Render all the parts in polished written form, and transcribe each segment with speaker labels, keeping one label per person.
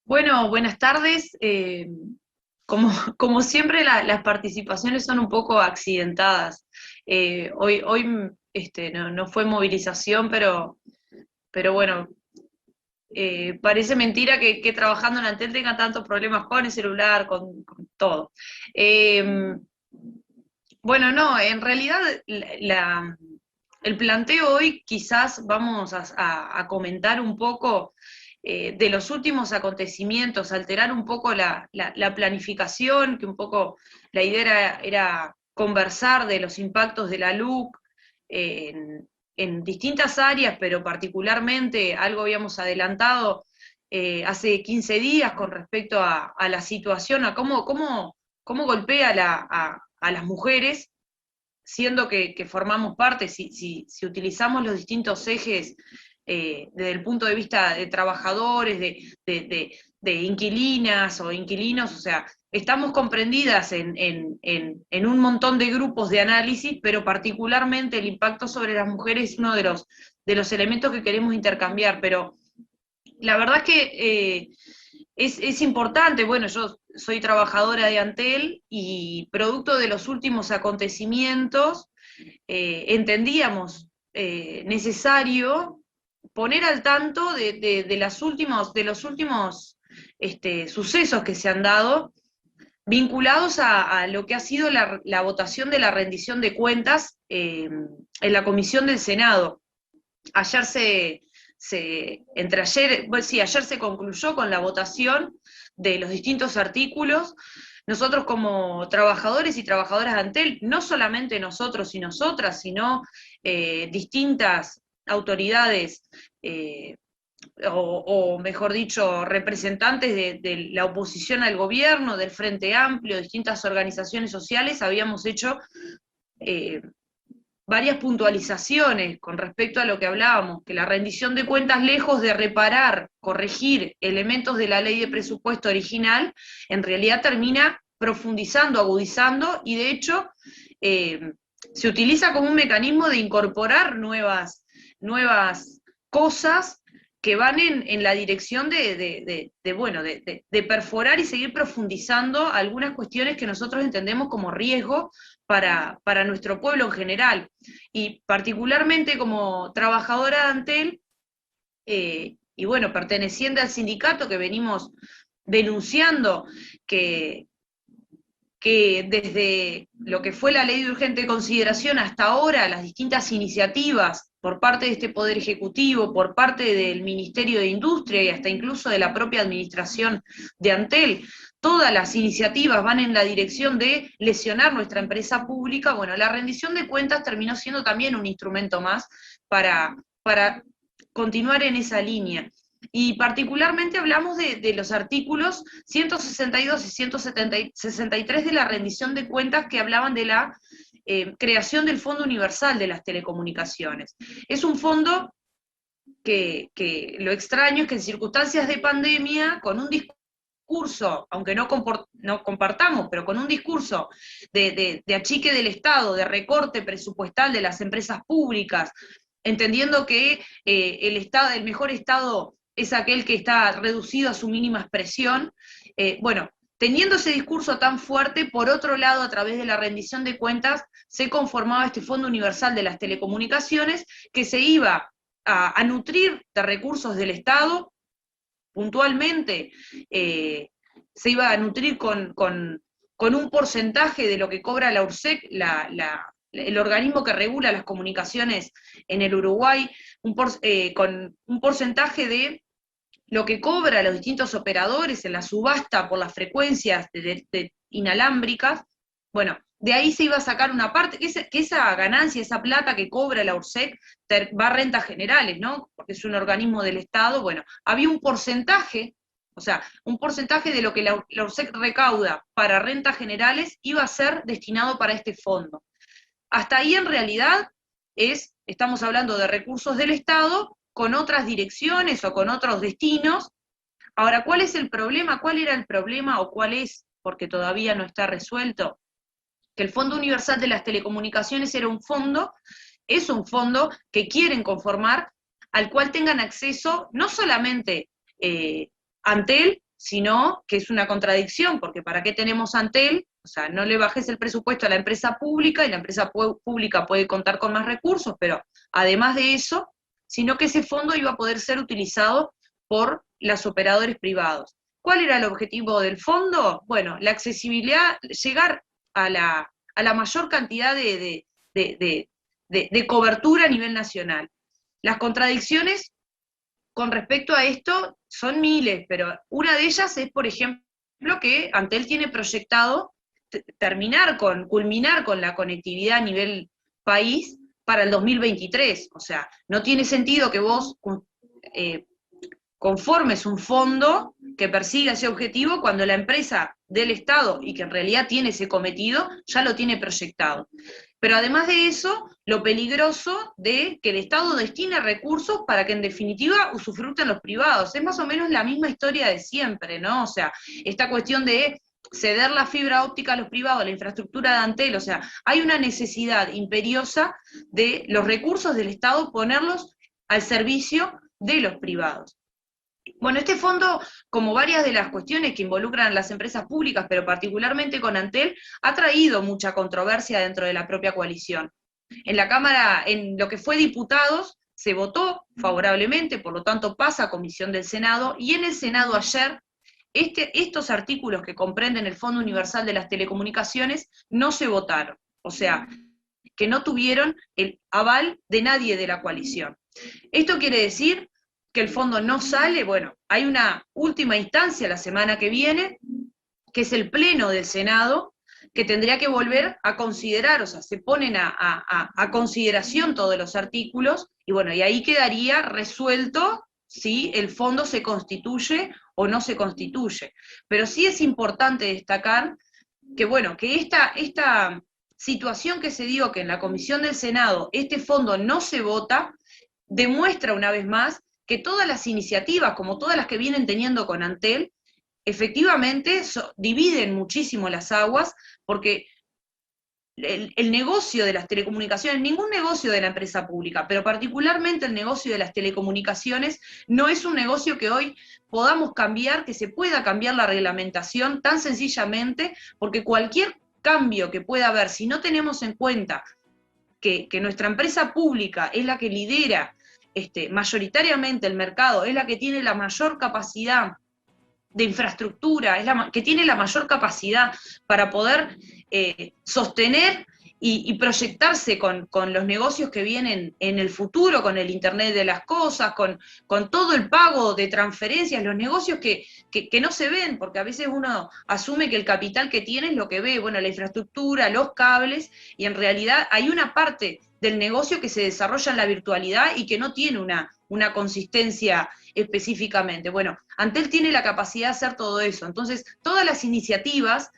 Speaker 1: Bueno, buenas tardes. Como, como siempre, las participaciones son un poco accidentadas. Hoy no fue movilización, pero bueno, parece mentira que trabajando en Antel tenga tantos problemas con el celular, con todo. Eh, bueno, no, en realidad el planteo hoy quizás vamos a comentar un poco de los últimos acontecimientos, alterar un poco la planificación, que un poco la idea era conversar de los impactos de la LUC en distintas áreas, pero particularmente algo habíamos adelantado hace 15 días con respecto a la situación, a cómo golpea a las mujeres, siendo que formamos parte, si utilizamos los distintos ejes desde el punto de vista de trabajadores, de inquilinas o inquilinos, o sea, estamos comprendidas en un montón de grupos de análisis, pero particularmente el impacto sobre las mujeres es uno de los elementos que queremos intercambiar, pero la verdad es que es importante. Bueno, yo soy trabajadora de Antel y producto de los últimos acontecimientos, entendíamos necesario poner al tanto de los últimos sucesos que se han dado vinculados a lo que ha sido la votación de la rendición de cuentas en la comisión del Senado. Ayer entre ayer, bueno, sí, ayer se concluyó con la votación de los distintos artículos. Nosotros como trabajadores y trabajadoras de Antel, no solamente nosotros y nosotras, sino distintas autoridades, o mejor dicho, representantes de la oposición al gobierno, del Frente Amplio, distintas organizaciones sociales, habíamos hecho eh, varias puntualizaciones con respecto a lo que hablábamos, que la rendición de cuentas, lejos de reparar, corregir elementos de la ley de presupuesto original, en realidad termina profundizando, agudizando, y de hecho se utiliza como un mecanismo de incorporar nuevas cosas que van en la dirección de perforar y seguir profundizando algunas cuestiones que nosotros entendemos como riesgo para nuestro pueblo en general. Y particularmente como trabajadora de Antel, y bueno, perteneciente al sindicato que venimos denunciando que, que desde lo que fue la ley de urgente consideración hasta ahora, las distintas iniciativas por parte de este Poder Ejecutivo, por parte del Ministerio de Industria y hasta incluso de la propia administración de Antel, todas las iniciativas van en la dirección de lesionar nuestra empresa pública. Bueno, la rendición de cuentas terminó siendo también un instrumento más para continuar en esa línea. Y particularmente hablamos de los artículos 162 y 163 de la rendición de cuentas que hablaban de la creación del Fondo Universal de las Telecomunicaciones. Es un fondo que lo extraño es que en circunstancias de pandemia, con un discurso, aunque no compartamos, pero con un discurso de achique del Estado, de recorte presupuestal de las empresas públicas, entendiendo que el mejor Estado es aquel que está reducido a su mínima expresión. Bueno, teniendo ese discurso tan fuerte, por otro lado, a través de la rendición de cuentas, se conformaba este Fondo Universal de las Telecomunicaciones, que se iba a nutrir de recursos del Estado, puntualmente se iba a nutrir con un porcentaje de lo que cobra la URSEC, el organismo que regula las comunicaciones en el Uruguay, con un porcentaje de lo que cobra los distintos operadores en la subasta por las frecuencias inalámbricas. Bueno, de ahí se iba a sacar una parte, que esa ganancia, esa plata que cobra la URSEC va a rentas generales, ¿no? Porque es un organismo del Estado. Bueno, había un porcentaje, o sea, un porcentaje de lo que la URSEC recauda para rentas generales iba a ser destinado para este fondo. Hasta ahí en realidad estamos hablando de recursos del Estado con otras direcciones o con otros destinos. Ahora, ¿cuál es el problema? ¿Cuál era el problema o cuál es? Porque todavía no está resuelto. Que el Fondo Universal de las Telecomunicaciones es un fondo que quieren conformar, al cual tengan acceso no solamente Antel, sino que es una contradicción, porque ¿para qué tenemos Antel? O sea, no le bajes el presupuesto a la empresa pública, y la empresa pública puede contar con más recursos, pero además de eso, sino que ese fondo iba a poder ser utilizado por los operadores privados. ¿Cuál era el objetivo del fondo? Bueno, la accesibilidad, llegar a la mayor cantidad de cobertura a nivel nacional. Las contradicciones con respecto a esto son miles, pero una de ellas es, por ejemplo, que Antel tiene proyectado culminar con la conectividad a nivel país para el 2023. O sea, no tiene sentido que vos conformes un fondo que persiga ese objetivo cuando la empresa del Estado, y que en realidad tiene ese cometido, ya lo tiene proyectado. Pero además de eso, lo peligroso de que el Estado destine recursos para que en definitiva usufructen los privados. Es más o menos la misma historia de siempre, ¿no? O sea, esta cuestión de ceder la fibra óptica a los privados, la infraestructura de Antel, o sea, hay una necesidad imperiosa de los recursos del Estado ponerlos al servicio de los privados. Bueno, este fondo, como varias de las cuestiones que involucran a las empresas públicas, pero particularmente con Antel, ha traído mucha controversia dentro de la propia coalición. En la Cámara, en lo que fue diputados, se votó favorablemente, por lo tanto pasa a comisión del Senado, y en el Senado ayer, estos artículos que comprenden el Fondo Universal de las Telecomunicaciones no se votaron, o sea, que no tuvieron el aval de nadie de la coalición. Esto quiere decir que el fondo no sale. Bueno, hay una última instancia la semana que viene, que es el Pleno del Senado, que tendría que volver a considerar, o sea, se ponen a consideración todos los artículos, y bueno, y ahí quedaría resuelto si el fondo se constituye o no se constituye. Pero sí es importante destacar que, bueno, que esta situación que se dio, que en la comisión del Senado este fondo no se vota, demuestra una vez más que todas las iniciativas, como todas las que vienen teniendo con Antel, efectivamente dividen muchísimo las aguas, porque el negocio de las telecomunicaciones, ningún negocio de la empresa pública, pero particularmente el negocio de las telecomunicaciones, no es un negocio que hoy podamos cambiar, que se pueda cambiar la reglamentación tan sencillamente, porque cualquier cambio que pueda haber, si no tenemos en cuenta que nuestra empresa pública es la que lidera mayoritariamente el mercado, es la que tiene la mayor capacidad de infraestructura, es la que tiene la mayor capacidad para poder sostener y proyectarse con los negocios que vienen en el futuro, con el Internet de las cosas, con todo el pago de transferencias, los negocios que no se ven, porque a veces uno asume que el capital que tiene es lo que ve, bueno, la infraestructura, los cables, y en realidad hay una parte del negocio que se desarrolla en la virtualidad y que no tiene una consistencia específicamente. Bueno, Antel tiene la capacidad de hacer todo eso. Entonces, todas las iniciativas,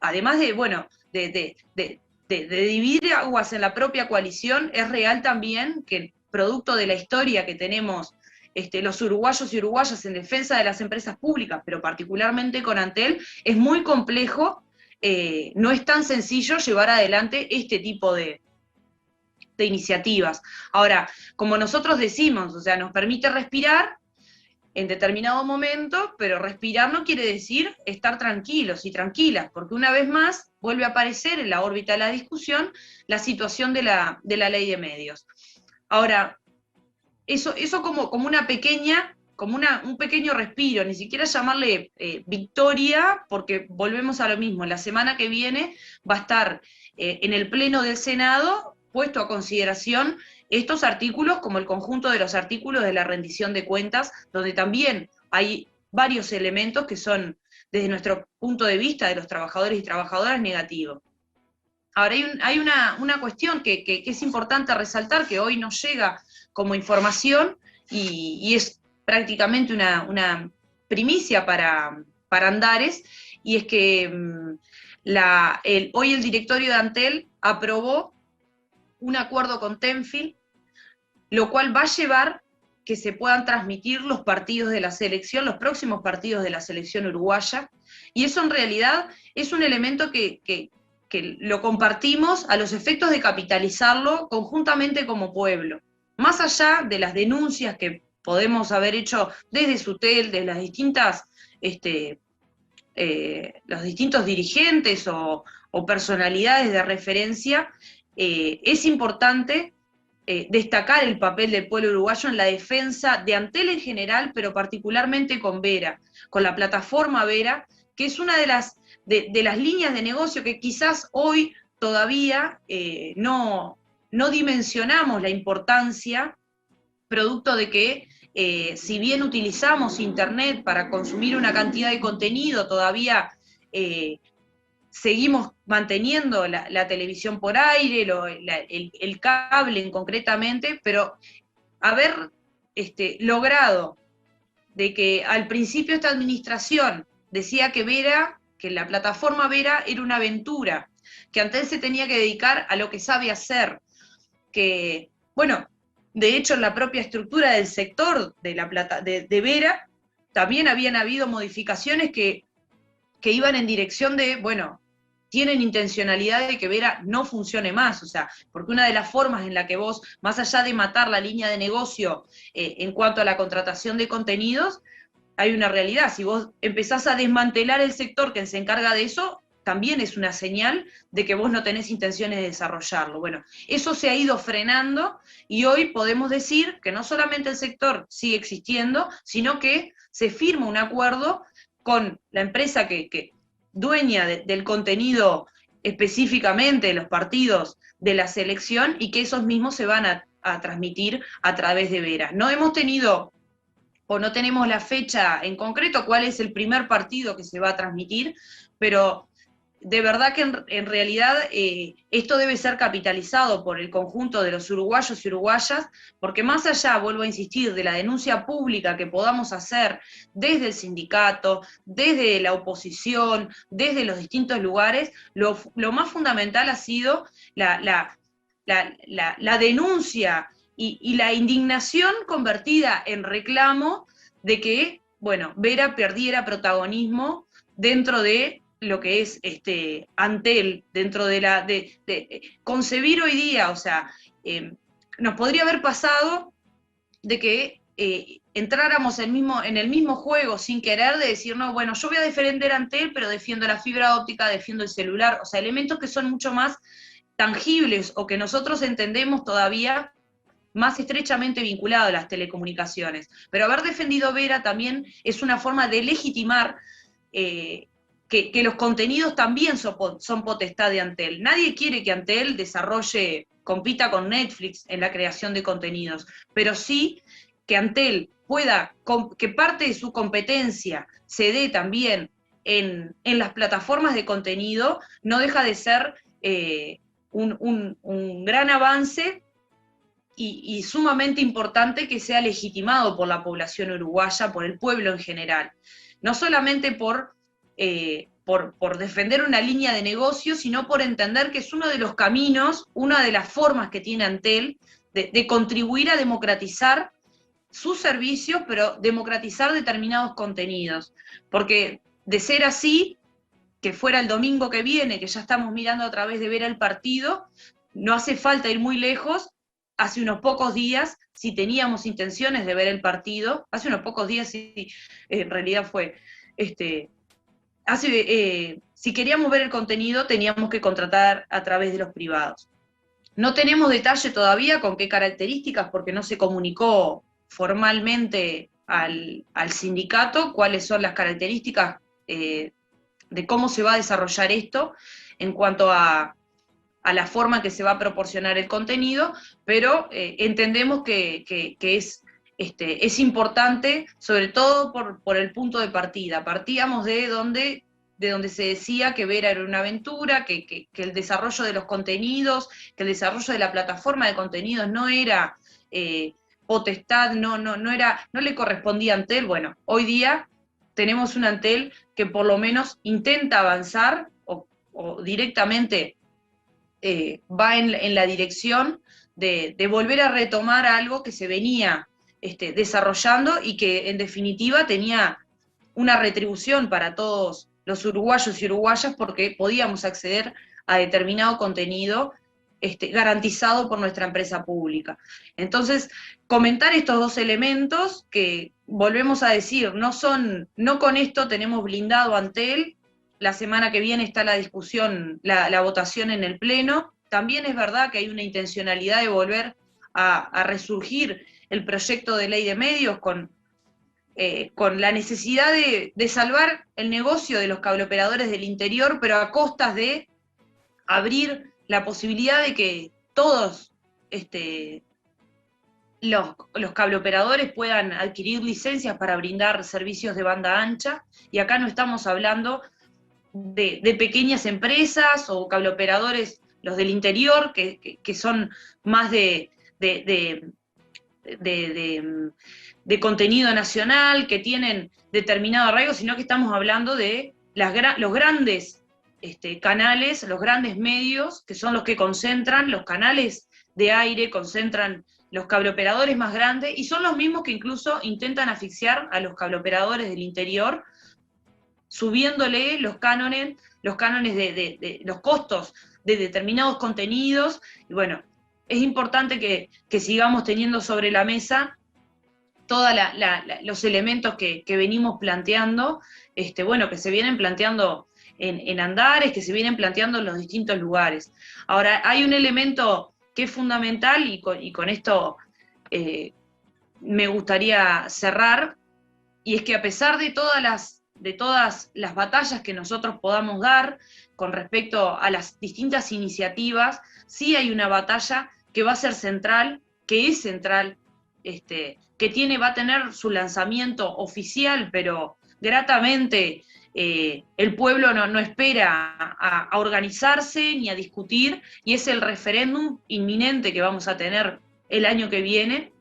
Speaker 1: además de, bueno, de dividir aguas en la propia coalición, es real también que, producto de la historia que tenemos los uruguayos y uruguayas en defensa de las empresas públicas, pero particularmente con Antel, es muy complejo, no es tan sencillo llevar adelante este tipo de iniciativas. Ahora, como nosotros decimos, o sea, nos permite respirar en determinado momento, pero respirar no quiere decir estar tranquilos y tranquilas, porque una vez más vuelve a aparecer en la órbita de la discusión la situación de la ley de medios. Ahora, eso como una pequeña, un pequeño respiro, ni siquiera llamarle victoria, porque volvemos a lo mismo. La semana que viene va a estar en el Pleno del Senado puesto a consideración estos artículos, como el conjunto de los artículos de la rendición de cuentas, donde también hay varios elementos que son, desde nuestro punto de vista de los trabajadores y trabajadoras, negativos. Ahora, hay una cuestión que es importante resaltar, que hoy nos llega como información, y es prácticamente una primicia para Andares, y es que hoy el directorio de Antel aprobó un acuerdo con Tenfield, lo cual va a llevar que se puedan transmitir los partidos de la selección, los próximos partidos de la selección uruguaya, y eso en realidad es un elemento que lo compartimos a los efectos de capitalizarlo conjuntamente como pueblo. Más allá de las denuncias que podemos haber hecho desde SUTEL, de las distintas los distintos dirigentes o personalidades de referencia, es importante destacar el papel del pueblo uruguayo en la defensa de Antel en general, pero particularmente con Vera, con la plataforma Vera, que es una de las líneas de negocio que quizás hoy todavía no dimensionamos la importancia, producto de que si bien utilizamos Internet para consumir una cantidad de contenido, todavía seguimos manteniendo la televisión por aire, el cable concretamente, pero haber logrado de que al principio esta administración decía que la plataforma Vera era una aventura, que Antel se tenía que dedicar a lo que sabe hacer, que, bueno, de hecho en la propia estructura del sector de Vera, también habían habido modificaciones que iban en dirección de, bueno, tienen intencionalidad de que Vera no funcione más, o sea, porque una de las formas en la que vos, más allá de matar la línea de negocio en cuanto a la contratación de contenidos, hay una realidad. Si vos empezás a desmantelar el sector que se encarga de eso, también es una señal de que vos no tenés intenciones de desarrollarlo. Bueno, eso se ha ido frenando y hoy podemos decir que no solamente el sector sigue existiendo, sino que se firma un acuerdo con la empresa que dueña del contenido específicamente de los partidos de la selección y que esos mismos se van a transmitir a través de Vera. No hemos tenido o no tenemos la fecha en concreto cuál es el primer partido que se va a transmitir, pero de verdad que en realidad esto debe ser capitalizado por el conjunto de los uruguayos y uruguayas, porque más allá, vuelvo a insistir, de la denuncia pública que podamos hacer desde el sindicato, desde la oposición, desde los distintos lugares, lo más fundamental ha sido la denuncia y la indignación convertida en reclamo de que, bueno, Vera perdiera protagonismo dentro de lo que es Antel, dentro de concebir hoy día, o sea, nos podría haber pasado de que entráramos en el mismo juego sin querer, de decir, no, bueno, yo voy a defender Antel, pero defiendo la fibra óptica, defiendo el celular, o sea, elementos que son mucho más tangibles o que nosotros entendemos todavía más estrechamente vinculado a las telecomunicaciones. Pero haber defendido Vera también es una forma de legitimar que los contenidos también son potestad de Antel. Nadie quiere que Antel compita con Netflix en la creación de contenidos, pero sí que Antel que parte de su competencia se dé también en las plataformas de contenido, no deja de ser un gran avance y sumamente importante que sea legitimado por la población uruguaya, por el pueblo en general. No solamente por defender una línea de negocio, sino por entender que es uno de los caminos, una de las formas que tiene Antel de contribuir a democratizar sus servicios, pero democratizar determinados contenidos. Porque de ser así, que fuera el domingo que viene, que ya estamos mirando a través de Ver el partido, no hace falta ir muy lejos. Hace unos pocos días, si teníamos intenciones de ver el partido, hace unos pocos días, sí, en realidad fue, si queríamos ver el contenido, teníamos que contratar a través de los privados. No tenemos detalle todavía con qué características, porque no se comunicó formalmente al sindicato cuáles son las características de cómo se va a desarrollar esto en cuanto a la forma que se va a proporcionar el contenido, pero entendemos que es importante, sobre todo por el punto de partida. Partíamos de donde se decía que Vera era una aventura, que el desarrollo de los contenidos, que el desarrollo de la plataforma de contenidos no era potestad, no le correspondía a Antel. Bueno, hoy día tenemos un Antel que por lo menos intenta avanzar o directamente va en la dirección de volver a retomar algo que se venía desarrollando y que en definitiva tenía una retribución para todos los uruguayos y uruguayas porque podíamos acceder a determinado contenido garantizado por nuestra empresa pública. Entonces, comentar estos dos elementos que volvemos a decir, no con esto tenemos blindado Antel. La semana que viene está la discusión, la votación en el Pleno. También es verdad que hay una intencionalidad de volver a resurgir el proyecto de ley de medios con la necesidad de salvar el negocio de los cableoperadores del interior, pero a costas de abrir la posibilidad de que todos los cableoperadores puedan adquirir licencias para brindar servicios de banda ancha, y acá no estamos hablando de pequeñas empresas o cableoperadores, los del interior, que son más de contenido nacional, que tienen determinado arraigo, sino que estamos hablando de los grandes canales, los grandes medios, que son los que concentran los canales de aire, concentran los cableoperadores más grandes, y son los mismos que incluso intentan asfixiar a los cableoperadores del interior, subiéndole los cánones de los costos de determinados contenidos. Y bueno, es importante que sigamos teniendo sobre la mesa todos los elementos que venimos planteando, bueno, que se vienen planteando en Andares, que se vienen planteando en los distintos lugares. Ahora, hay un elemento que es fundamental, y con esto me gustaría cerrar, y es que a pesar de todas las batallas que nosotros podamos dar con respecto a las distintas iniciativas, sí hay una batalla que va a ser central, que es central, va a tener su lanzamiento oficial, pero gratamente el pueblo no espera a organizarse ni a discutir, y es el referéndum inminente que vamos a tener el año que viene.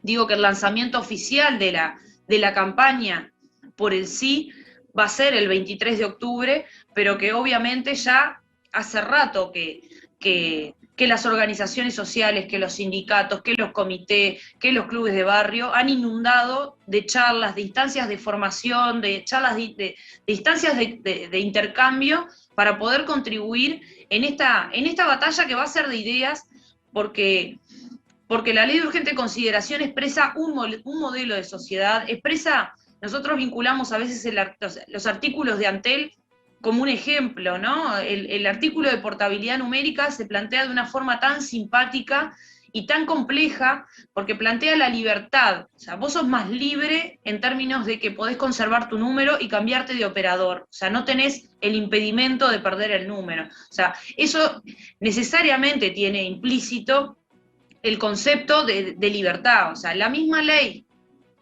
Speaker 1: Digo que el lanzamiento oficial de la campaña por el sí va a ser el 23 de octubre, pero que obviamente ya hace rato que las organizaciones sociales, que los sindicatos, que los comités, que los clubes de barrio han inundado de charlas, de instancias de formación, de charlas, de instancias de intercambio, para poder contribuir en esta batalla que va a ser de ideas, porque la ley de urgente consideración expresa un modelo de sociedad, nosotros vinculamos a veces los artículos de Antel como un ejemplo, ¿no? El artículo de portabilidad numérica se plantea de una forma tan simpática y tan compleja, porque plantea la libertad. O sea, vos sos más libre en términos de que podés conservar tu número y cambiarte de operador. O sea, no tenés el impedimento de perder el número. O sea, eso necesariamente tiene implícito el concepto de libertad. O sea, la misma ley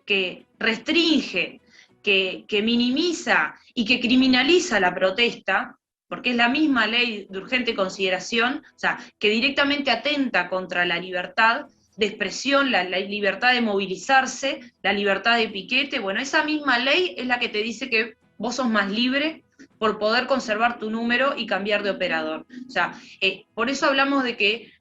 Speaker 1: que restringe, que minimiza y que criminaliza la protesta, porque es la misma ley de urgente consideración, o sea, que directamente atenta contra la libertad de expresión, la libertad de movilizarse, la libertad de piquete. Bueno, esa misma ley es la que te dice que vos sos más libre por poder conservar tu número y cambiar de operador. O sea, por eso hablamos de que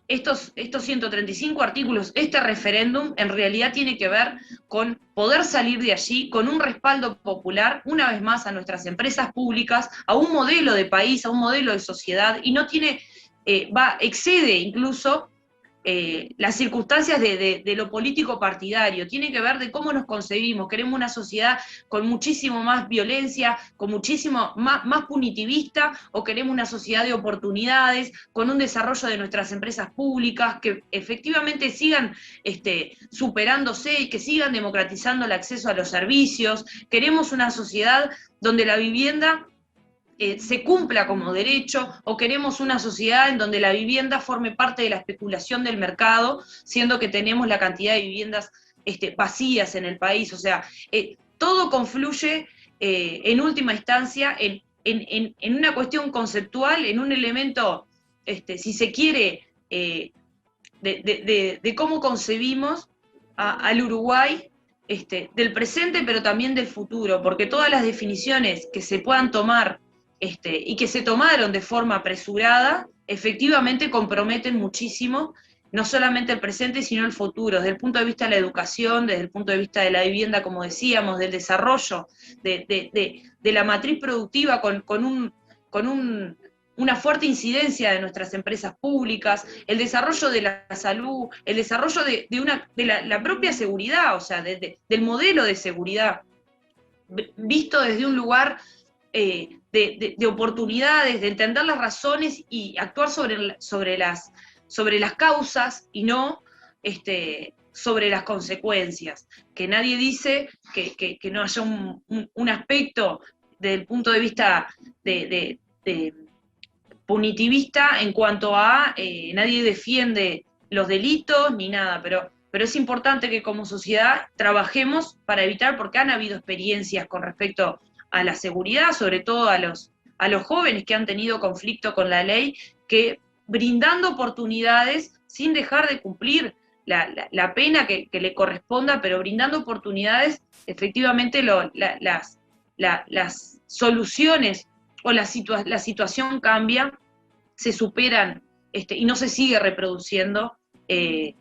Speaker 1: estos 135 artículos, este referéndum, en realidad tiene que ver con poder salir de allí con un respaldo popular, una vez más, a nuestras empresas públicas, a un modelo de país, a un modelo de sociedad, y no tiene, excede incluso las circunstancias de lo político partidario, tiene que ver de cómo nos concebimos. Queremos una sociedad con muchísimo más violencia, con muchísimo más punitivista, o queremos una sociedad de oportunidades, con un desarrollo de nuestras empresas públicas que efectivamente sigan superándose y que sigan democratizando el acceso a los servicios. Queremos una sociedad donde la vivienda se cumpla como derecho, o queremos una sociedad en donde la vivienda forme parte de la especulación del mercado, siendo que tenemos la cantidad de viviendas vacías en el país. O sea, todo confluye en última instancia en una cuestión conceptual, en un elemento, si se quiere, de cómo concebimos al Uruguay, del presente, pero también del futuro, porque todas las definiciones que se puedan tomar y que se tomaron de forma apresurada, efectivamente comprometen muchísimo, no solamente el presente, sino el futuro, desde el punto de vista de la educación, desde el punto de vista de la vivienda, como decíamos, del desarrollo, de la matriz productiva con un una fuerte incidencia de nuestras empresas públicas, el desarrollo de la salud, el desarrollo de la propia seguridad, o sea, del modelo de seguridad, visto desde un lugar de oportunidades, de entender las razones y actuar sobre las causas y no sobre las consecuencias. Que nadie dice que no haya un aspecto desde el punto de vista de punitivista en cuanto a nadie defiende los delitos ni nada, pero es importante que como sociedad trabajemos para evitar, porque han habido experiencias con respecto a la seguridad, sobre todo a los jóvenes que han tenido conflicto con la ley, que brindando oportunidades sin dejar de cumplir la pena que le corresponda, pero brindando oportunidades, efectivamente las soluciones o la situación cambia, se superan y no se sigue reproduciendo el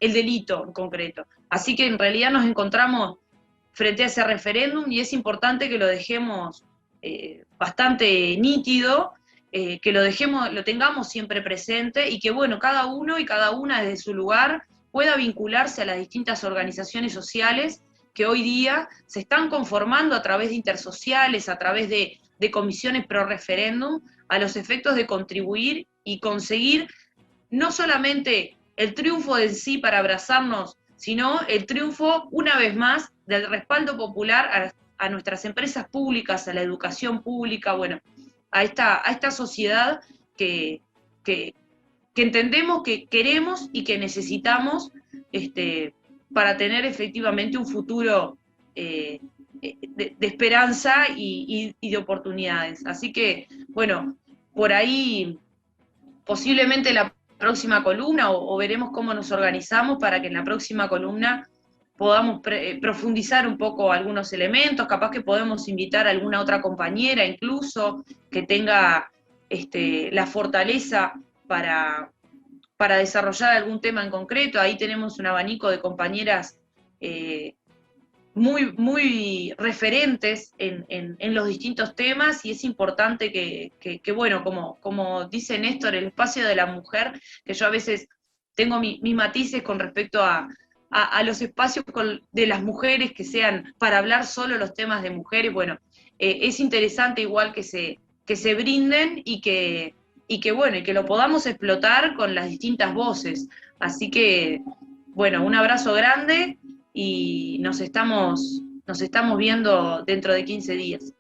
Speaker 1: delito en concreto. Así que en realidad nos encontramos frente a ese referéndum y es importante que lo dejemos bastante nítido, que lo tengamos siempre presente y que, bueno, cada uno y cada una desde su lugar pueda vincularse a las distintas organizaciones sociales que hoy día se están conformando a través de intersociales, a través de comisiones pro referéndum, a los efectos de contribuir y conseguir no solamente el triunfo en sí para abrazarnos, sino el triunfo, una vez más, del respaldo popular a nuestras empresas públicas, a la educación pública, bueno, a esta sociedad que entendemos que queremos y que necesitamos para tener efectivamente un futuro de esperanza y de oportunidades. Así que, bueno, por ahí posiblemente la próxima columna o veremos cómo nos organizamos para que en la próxima columna podamos profundizar un poco algunos elementos, capaz que podemos invitar a alguna otra compañera incluso que tenga la fortaleza para desarrollar algún tema en concreto. Ahí tenemos un abanico de compañeras muy, muy referentes en los distintos temas y es importante que bueno, como dice Néstor, el espacio de la mujer, que yo a veces tengo mis matices con respecto a los espacios de las mujeres que sean para hablar solo los temas de mujeres, bueno, es interesante igual que se brinden y que bueno, y que lo podamos explotar con las distintas voces. Así que, bueno, un abrazo grande y nos estamos viendo dentro de 15 días.